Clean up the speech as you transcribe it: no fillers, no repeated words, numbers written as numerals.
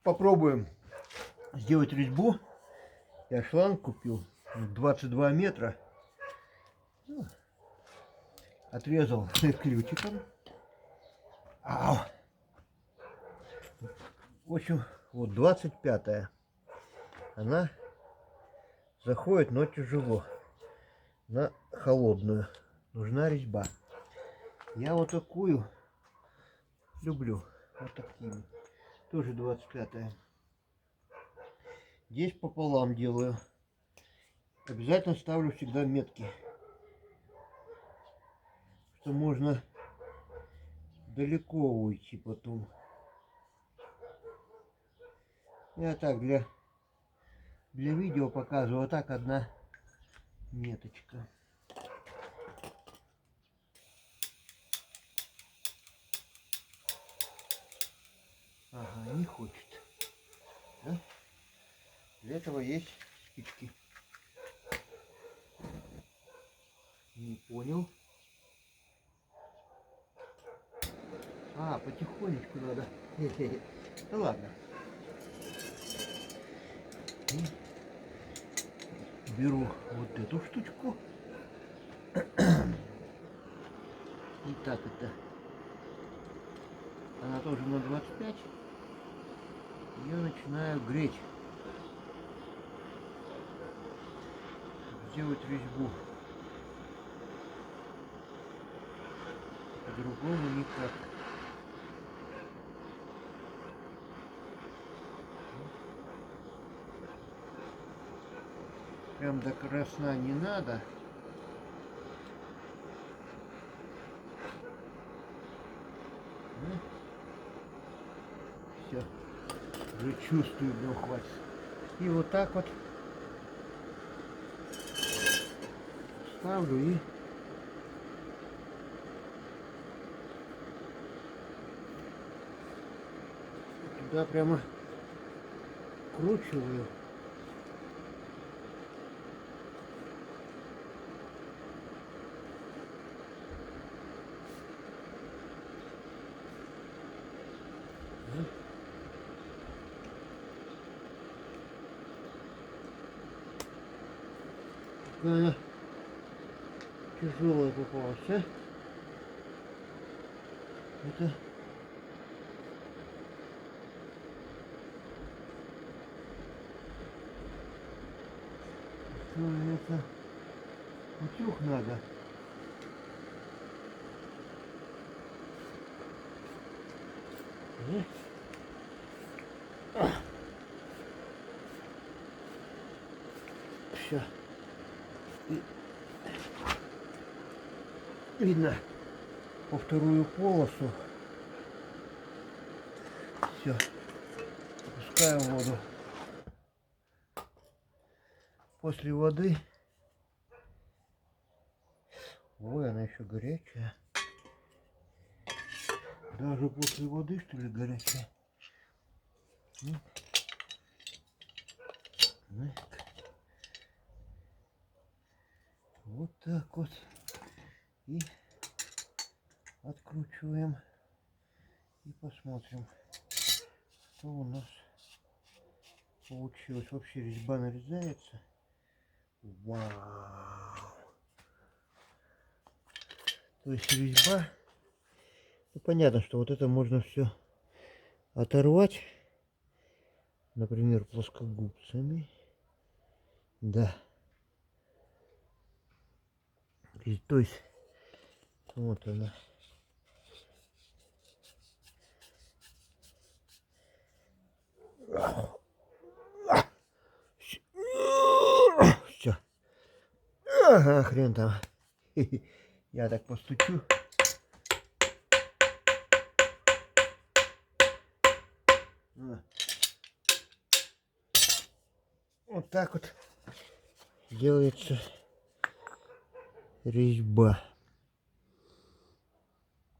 попробуем сделать резьбу. Я шланг купил 22 метра. Отрезал ключиком. Ау. В общем, вот 25-я. Она заходит, но тяжело. На холодную. Нужна резьба. Я вот такую люблю. Вот такими. Тоже 25-я. Здесь пополам делаю. Обязательно ставлю всегда метки. Что можно далеко уйти потом. Я так для видео показываю. Вот так одна меточка. Ага, не хочет. Да? Для этого есть спички. Не понял. А, потихонечку надо. Ну ладно. И беру вот эту штучку. И так это. Она тоже на 25. Я начинаю греть. Сделать резьбу. По-другому никак. Прям до красна не надо. Все. Уже чувствую, но хватит. И вот так вот ставлю и туда прямо кручиваю. Какая тяжелая попалась, а? Это утюг надо. Все. И видно по вторую полосу. Все. Пускаем воду. После воды. Ой, она еще горячая. Даже после воды, что ли, горячая. Вот так вот. И откручиваем. И посмотрим, что у нас получилось. Вообще резьба нарезается. Вау! То есть резьба. Ну, понятно, что вот это можно все оторвать. Например, плоскогубцами. Да. И, то есть, вот она. Все. Ага, хрен там. Я так постучу. Вот так вот делается резьба.